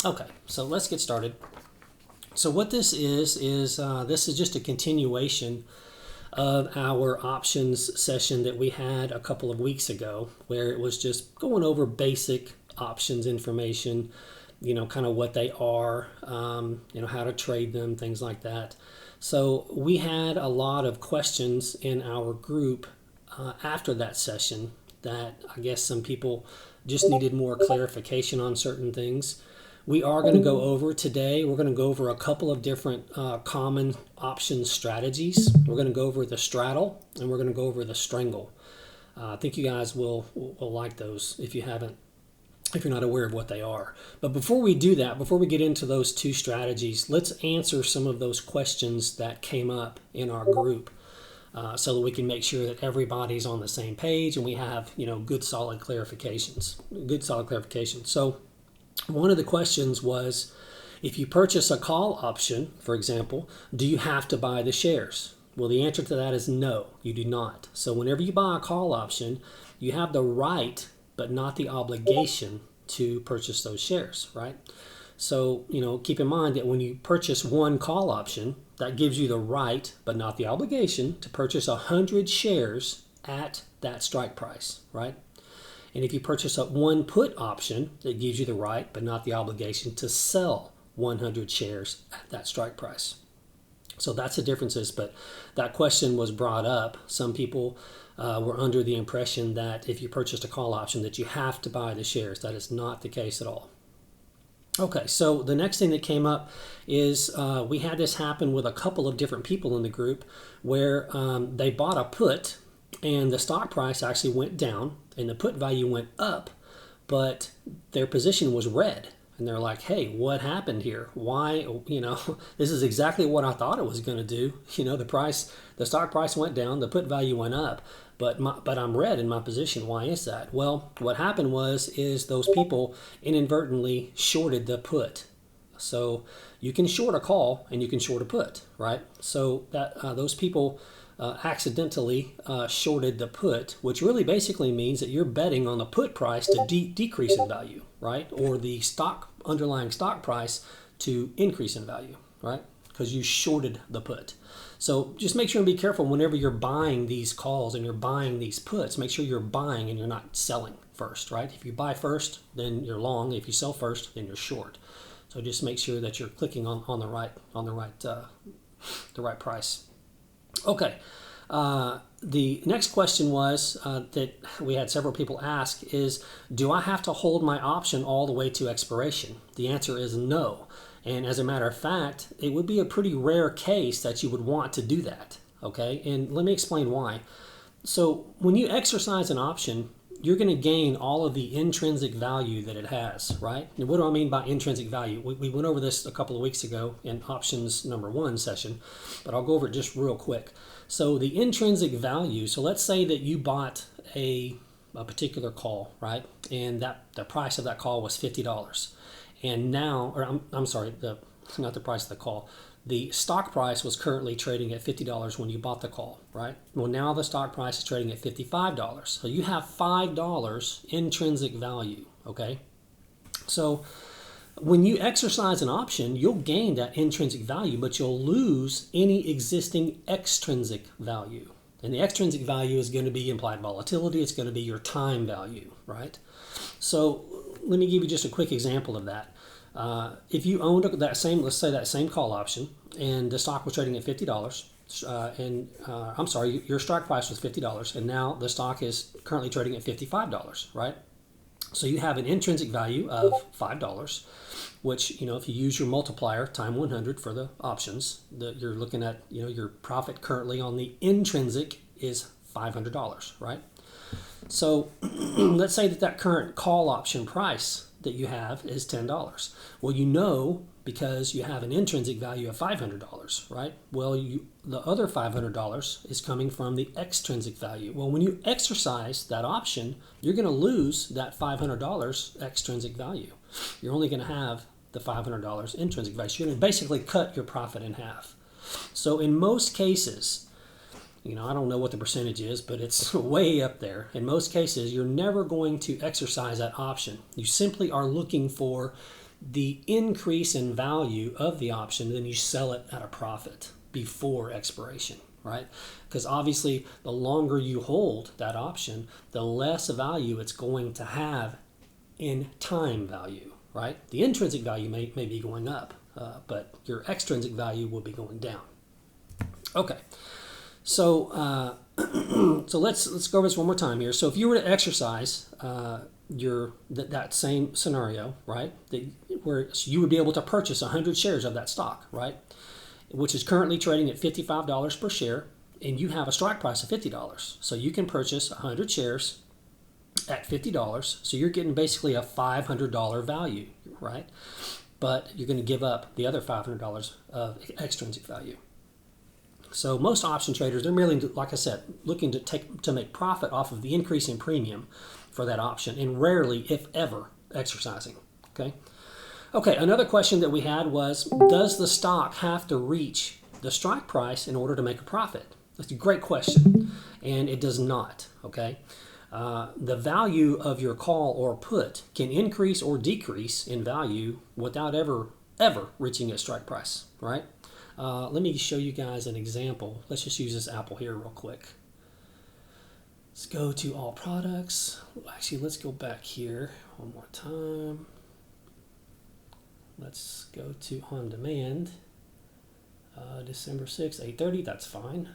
Okay, so let's get started. So what this is this is just a continuation of our options session that we had a couple of weeks ago, where it was just going over basic options information, kind of what they are, how to trade them, things like that. So we had a lot of questions in our group after that session that I guess some people just needed more clarification on certain things. We are going to go over today, we're going to go over a couple of different common option strategies. We're going to go over the straddle and we're going to go over the strangle. I think you guys will like those if you're not aware of what they are. But before we do that, before we get into those two strategies, let's answer some of those questions that came up in our group. So that we can make sure that everybody's on the same page and we have good solid clarifications. So one of the questions was, if you purchase a call option, for example, do you have to buy the shares? Well, the answer to that is no, you do not. So whenever you buy a call option, you have the right but not the obligation to purchase those shares, right? So, keep in mind that when you purchase one call option, that gives you the right but not the obligation to purchase 100 shares at that strike price, right? And if you purchase one put option, it gives you the right but not the obligation to sell 100 shares at that strike price. So that's the differences, but that question was brought up. Some people were under the impression that if you purchased a call option that you have to buy the shares. That is not the case at all. Okay, so the next thing that came up is we had this happen with a couple of different people in the group where they bought a put and the stock price actually went down and the put value went up, but their position was red. And they're like, hey, what happened here? Why, this is exactly what I thought it was going to do. The stock price went down, the put value went up, but I'm red in my position. Why is that? Well, what happened is those people inadvertently shorted the put. So you can short a call and you can short a put, right? So that those people accidentally shorted the put, which really basically means that you're betting on the put price to decrease in value, right? Or the underlying stock price to increase in value, right? Because you shorted the put. So just make sure and be careful whenever you're buying these calls and you're buying these puts. Make sure you're buying and you're not selling first, right? If you buy first, then you're long. If you sell first, then you're short. So just make sure that you're clicking on the right price. Okay. The next question was that we had several people ask is, do I have to hold my option all the way to expiration? The answer is no. And as a matter of fact, it would be a pretty rare case that you would want to do that. Okay. And let me explain why. So when you exercise an option, you're going to gain all of the intrinsic value that it has, right? And what do I mean by intrinsic value? We went over this a couple of weeks ago in options number 1 session, but I'll go over it just real quick. So the intrinsic value, so let's say that you bought a particular call, right? And the price of that call was $50. And now, or I'm sorry, not the price of the call. The stock price was currently trading at $50 when you bought the call, right? Well, now the stock price is trading at $55. So you have $5 intrinsic value, okay? So when you exercise an option, you'll gain that intrinsic value, but you'll lose any existing extrinsic value. And the extrinsic value is going to be implied volatility. It's going to be your time value, right? So let me give you just a quick example of that. If you owned let's say that same call option, and the stock was trading at $50, your strike price was $50, and now the stock is currently trading at $55, right? So you have an intrinsic value of $5, which, if you use your multiplier time 100 for the options, you're looking at, your profit currently on the intrinsic is $500, right? So let's say that current call option price that you have is $10. Well, because you have an intrinsic value of $500, right? Well, the other $500 is coming from the extrinsic value. Well, when you exercise that option, you're going to lose that $500 extrinsic value. You're only going to have the $500 intrinsic value. So you're going to basically cut your profit in half. So in most cases, I don't know what the percentage is, but it's way up there. In most cases, you're never going to exercise that option. You simply are looking for the increase in value of the option, then you sell it at a profit before expiration, right? Because obviously the longer you hold that option, the less value it's going to have in time value, right? The intrinsic value may be going up, but your extrinsic value will be going down. Okay, so so let's go over this one more time here. So if you were to exercise that same scenario, right, where you would be able to purchase 100 shares of that stock, right, which is currently trading at $55 per share, and you have a strike price of $50. So you can purchase 100 shares at $50. So you're getting basically a $500 value, right? But you're going to give up the other $500 of extrinsic value. So most option traders, they're merely, like I said, looking to make profit off of the increase in premium for that option, and rarely, if ever, exercising. Okay, another question that we had was, does the stock have to reach the strike price in order to make a profit? That's a great question, and it does not. Okay, the value of your call or put can increase or decrease in value without ever reaching its strike price, right? Let me show you guys an example. Let's just use this apple here real quick. Let's go to all products. Actually, let's go back here one more time. Let's go to on demand. December 6th, 8:30, that's fine.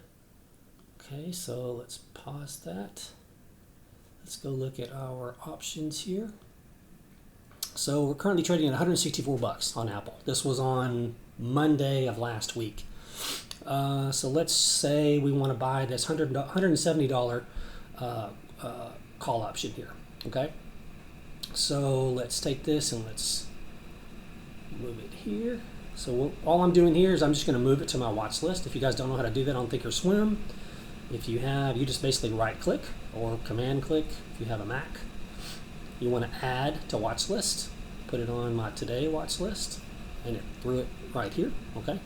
Okay, so let's pause that. Let's go look at our options here. So we're currently trading at 164 bucks on Apple. This was on Monday of last week. So let's say we want to buy this $170 call option here. Okay. So let's take this and let's move it here. So all I'm doing here is I'm just going to move it to my watch list. If you guys don't know how to do that on Think or Swim, if you have, you just basically right click or command click if you have a Mac. You want to add to watch list, put it on my today watch list, and it threw it right here. Okay.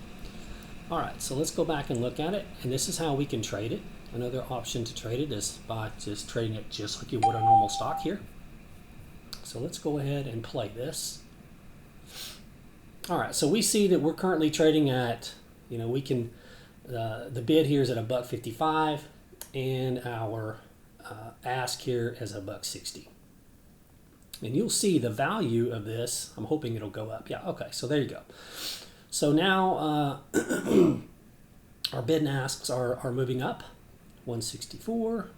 All right, so let's go back and look at it, and this is how we can trade it. Another option to trade it is by just trading it just like you would a normal stock here. So let's go ahead and play this. All right, so we see that we're currently trading at, we can, the bid here is at $1.55, and our ask here is $1.60. And you'll see the value of this. I'm hoping it'll go up. Yeah, okay, so there you go. So now our bid and asks are moving up, 164.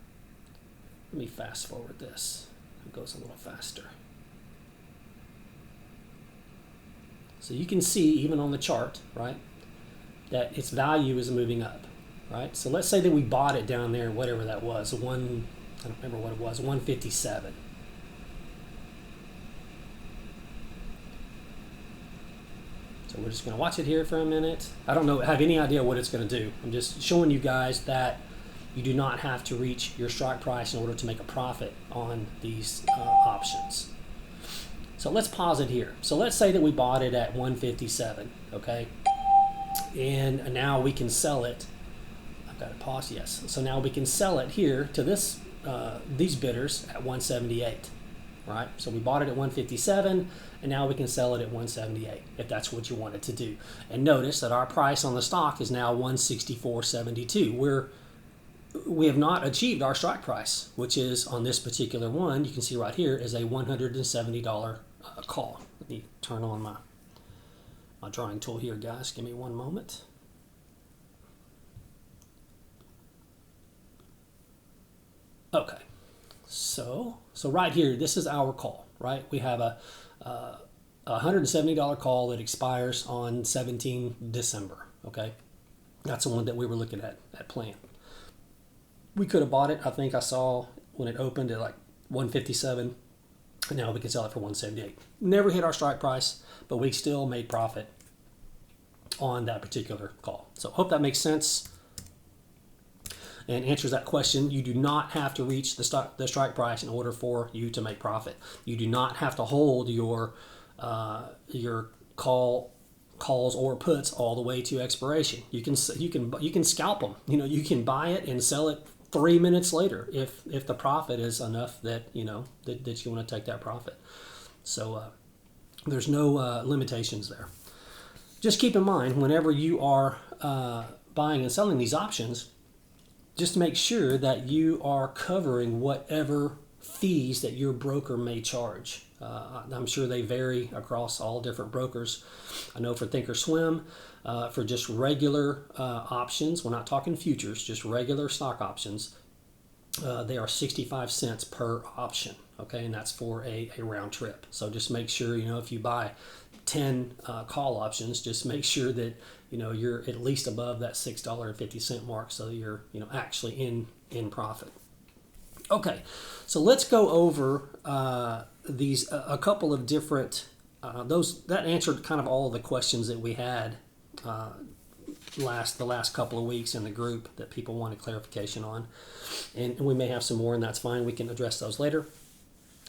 Let me fast forward this. It goes a little faster. So you can see, even on the chart, right, that its value is moving up, right? So let's say that we bought it down there, whatever that was, I don't remember what it was, 157. So we're just going to watch it here for a minute. I don't have any idea what it's going to do. I'm just showing you guys that you do not have to reach your strike price in order to make a profit on these options. So let's pause it here. So let's say that we bought it at 157, okay? And now we can sell it. I've got to pause, yes. So now we can sell it here to these bidders at 178, right? So we bought it at 157, and now we can sell it at 178 if that's what you wanted to do. And notice that our price on the stock is now 164.72. We have not achieved our strike price, which is on this particular one, you can see right here, is a $170 call. Let me turn on my drawing tool here, guys. Give me one moment. Okay, so right here, this is our call, right? We have a $170 call that expires on 17 December, okay? That's the one that we were looking at playing. We could have bought it, I think I saw when it opened at like 157, and now we can sell it for 178. Never hit our strike price, but we still made profit on that particular call. So hope that makes sense and answers that question. You do not have to reach the strike price in order for you to make profit. You do not have to hold your calls or puts all the way to expiration. You can scalp them. You can buy it and sell it 3 minutes later if the profit is enough that that you want to take that profit. So There's no limitations there. Just keep in mind, whenever you are buying and selling these options, just make sure that you are covering whatever fees that your broker may charge. I'm sure they vary across all different brokers. I know for Thinkorswim, for just regular options, we're not talking futures, just regular stock options, they are 65 cents per option. Okay, and that's for a round trip. So just make sure, if you buy 10 call options, just make sure that you're at least above that $6.50 mark, so you're actually in profit. Okay, so let's go over these a couple of different those that answered kind of all the questions that we had the last couple of weeks in the group that people wanted clarification on, and we may have some more, and that's fine. We can address those later.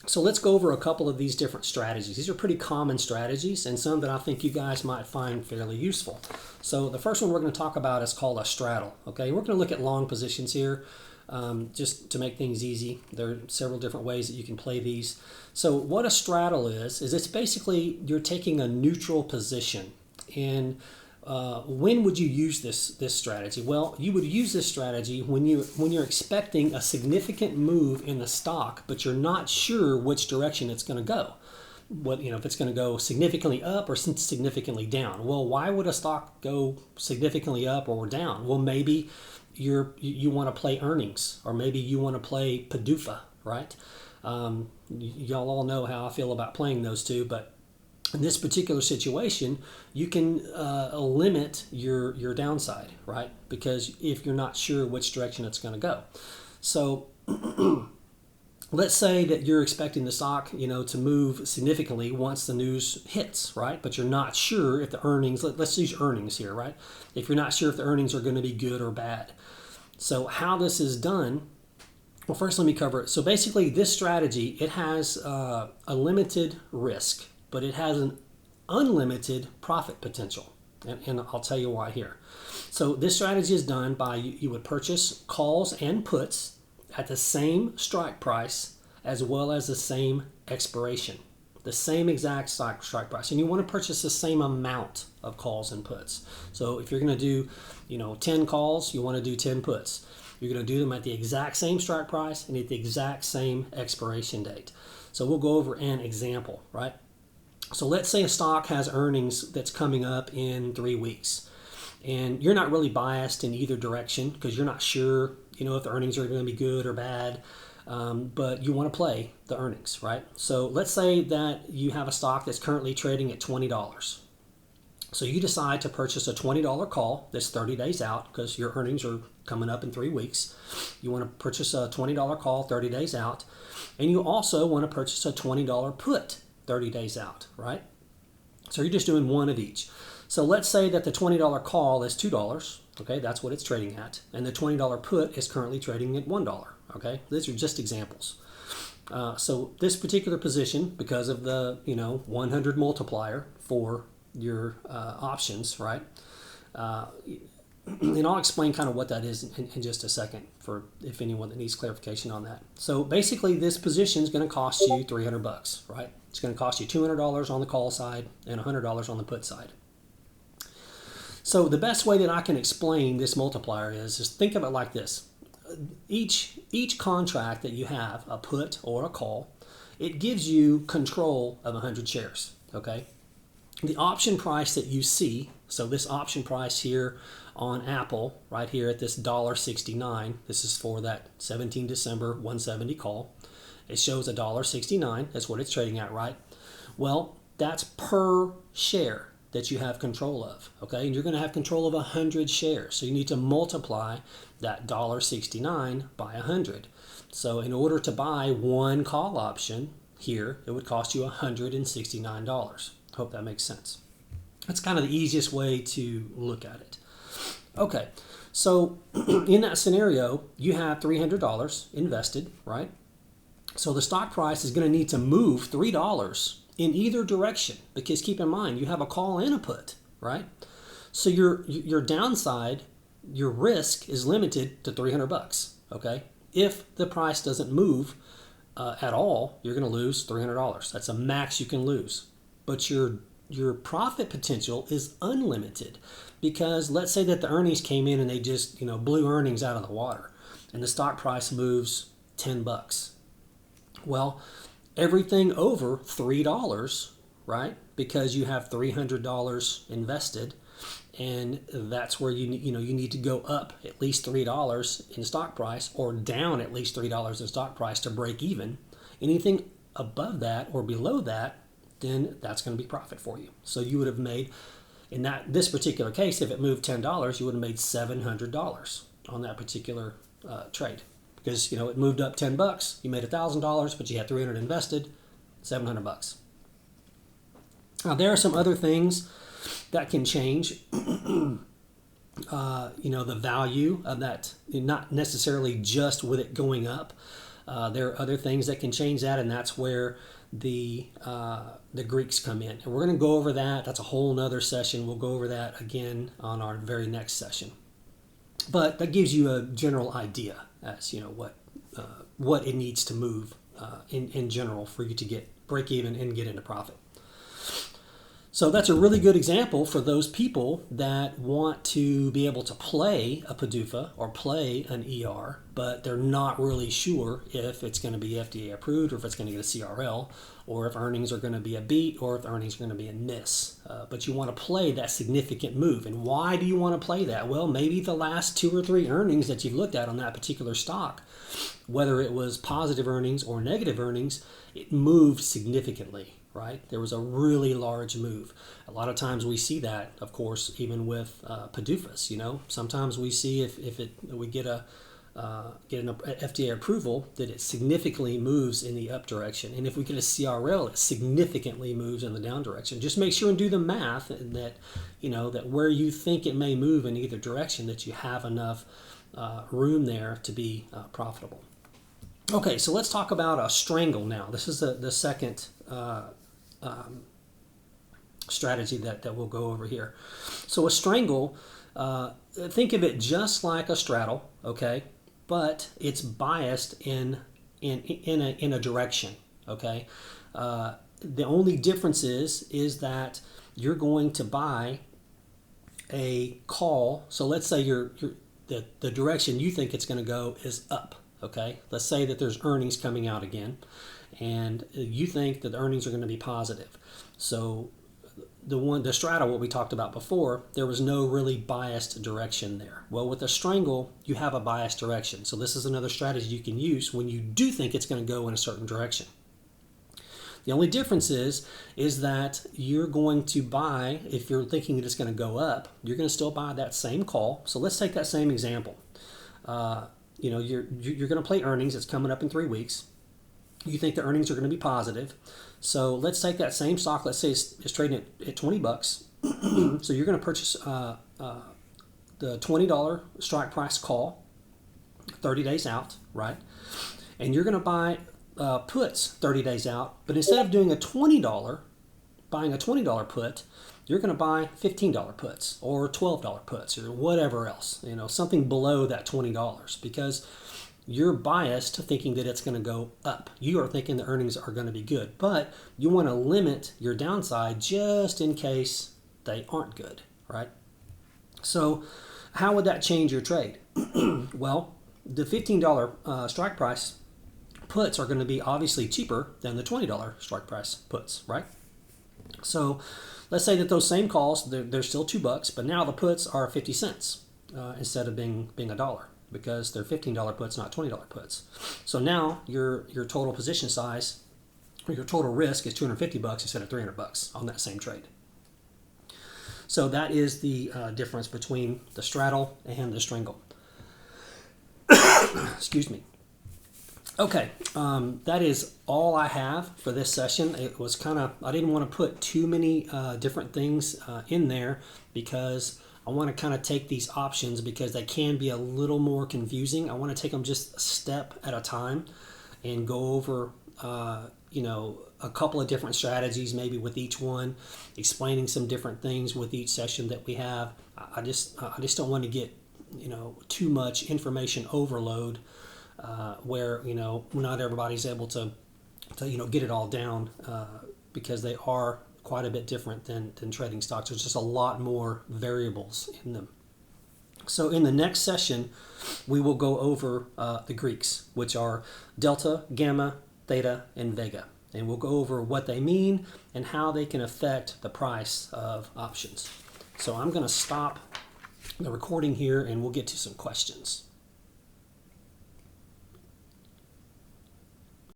So let's go over a couple of these different strategies. These are pretty common strategies and some that I think you guys might find fairly useful. So the first one we're going to talk about is called a straddle. Okay, we're going to look at long positions here just to make things easy. There are several different ways that you can play these. So what a straddle is it's basically you're taking a neutral position. And when would you use this strategy? Well, you would use this strategy when you're expecting a significant move in the stock, but you're not sure which direction it's going to go. If it's going to go significantly up or significantly down. Well, why would a stock go significantly up or down? Well, maybe you want to play earnings, or maybe you want to play PDUFA, right? Y'all all know how I feel about playing those two, but in this particular situation, you can limit your downside, right? Because if you're not sure which direction it's going to go. So let's say that you're expecting the stock, to move significantly once the news hits, right? But you're not sure if the earnings, let's use earnings here, right? If you're not sure if the earnings are going to be good or bad. So how this is done, well, first let me cover it. So basically this strategy, it has a limited risk, but it has an unlimited profit potential. And I'll tell you why here. So this strategy is done by you would purchase calls and puts at the same strike price as well as the same expiration. The same exact strike price. And you want to purchase the same amount of calls and puts. So if you're going to do 10 calls, you want to do 10 puts. You're going to do them at the exact same strike price and at the exact same expiration date. So we'll go over an example, right? So let's say a stock has earnings that's coming up in 3 weeks, and you're not really biased in either direction because you're not sure, if the earnings are going to be good or bad, but you want to play the earnings, right? So let's say that you have a stock that's currently trading at $20. So you decide to purchase a $20 call that's 30 days out because your earnings are coming up in 3 weeks. You want to purchase a $20 call 30 days out, and you also want to purchase a $20 put 30 days out, right? So you're just doing one of each. So let's say that the $20 call is $2, okay, that's what it's trading at, and the $20 put is currently trading at $1, okay? These are just examples. So this particular position, because of the 100 multiplier for your options, right? And I'll explain kind of what that is in just a second for if anyone that needs clarification on that. So basically this position is going to cost you $300, right? It's going to cost you $200 on the call side and $100 on the put side. So the best way that I can explain this multiplier is think of it like this. Each contract that you have, a put or a call, it gives you control of 100 shares, okay? The option price that you see, so this option price here on Apple, right here at this $1.69, this is for that 17 December 170 call. It shows $1.69, that's what it's trading at, right? Well, that's per share that you have control of, okay? And you're going to have control of 100 shares, so you need to multiply that $1.69 by 100. So in order to buy one call option here, it would cost you $169. Hope that makes sense. That's kind of the easiest way to look at it. Okay, so in that scenario, you have $300 invested, right? So the stock price is going to need to move $3 in either direction, because keep in mind, you have a call and a put, right? So your downside, your risk is limited to $300, okay? If the price doesn't move at all, you're going to lose $300. That's a max you can lose. but your profit potential is unlimited, because let's say that the earnings came in and they just blew earnings out of the water, and the stock price moves $10. Well, everything over $3, right? Because you have $300 invested, and that's where you need to go up at least $3 in stock price, or down at least $3 in stock price to break even. Anything above that or below that, then that's going to be profit for you. So you would have made, in this particular case, if it moved $10, you would have made $700 on that particular trade, because it moved up $10. You made $1,000, but you had $300 invested, $700. Now there are some other things that can change. The value of that, not necessarily just with it going up. There are other things that can change that, and that's where the Greeks come in. And we're going to go over that. That's a whole nother session. We'll go over that again on our very next session. But that gives you a general idea as what it needs to move in general for you to break even and get into profit. So that's a really good example for those people that want to be able to play a PDUFA or play an ER, but they're not really sure if it's going to be FDA approved, or if it's going to get a CRL, or if earnings are going to be a beat, or if earnings are going to be a miss. But you want to play that significant move. And why do you want to play that? Well, maybe the last 2 or 3 earnings that you've looked at on that particular stock, whether it was positive earnings or negative earnings, it moved significantly. Right? There was a really large move. A lot of times we see that, of course, even with PDUFAs. Sometimes we see if we get an FDA approval, that it significantly moves in the up direction, and if we get a CRL, it significantly moves in the down direction. Just make sure and do the math, and that that where you think it may move in either direction, that you have enough room there to be profitable. Okay, so let's talk about a strangle now. This is the second strategy that we'll go over here. So a strangle, think of it just like a straddle, okay, but it's biased in a direction, okay. The only difference is that you're going to buy a call. So let's say the direction you think it's going to go is up, okay. Let's say that there's earnings coming out again, and you think that the earnings are going to be positive. So the straddle, what we talked about before, there was no really biased direction there. Well, with a strangle, you have a biased direction. So this is another strategy you can use when you do think it's going to go in a certain direction. The only difference is that you're going to buy, if you're thinking that it's going to go up, you're going to still buy that same call. So let's take that same example. You're going to play earnings. It's coming up in 3 weeks. You think the earnings are going to be positive. So let's take that same stock. Let's say it's trading at $20. So you're going to purchase the $20 strike price call 30 days out, right? And you're going to buy puts 30 days out. But instead of doing buying a $20 put, you're going to buy $15 puts or $12 puts or whatever else, something below that $20, because you're biased to thinking that it's going to go up. You are thinking the earnings are going to be good, but you want to limit your downside just in case they aren't good, right? So how would that change your trade? Well, the $15 strike price puts are going to be obviously cheaper than the $20 strike price puts, right? So let's say that those same calls, they're still $2, but now the puts are 50 cents instead of being $1, because they're $15 puts, not $20 puts. So now your total position size, or your total risk, is $250 instead of $300 on that same trade. So that is the difference between the straddle and the strangle. Excuse me. Okay, that is all I have for this session. It was I didn't want to put too many different things in there, because I want to kind of take these options, because they can be a little more confusing. I want to take them just a step at a time and go over, a couple of different strategies, maybe with each one, explaining some different things with each session that we have. I just don't want to get, too much information overload, where, not everybody's able to get it all down, because they are quite a bit different than trading stocks. There's just a lot more variables in them. So in the next session, we will go over the Greeks, which are delta, gamma, theta, and vega. And we'll go over what they mean and how they can affect the price of options. So I'm going to stop the recording here and we'll get to some questions.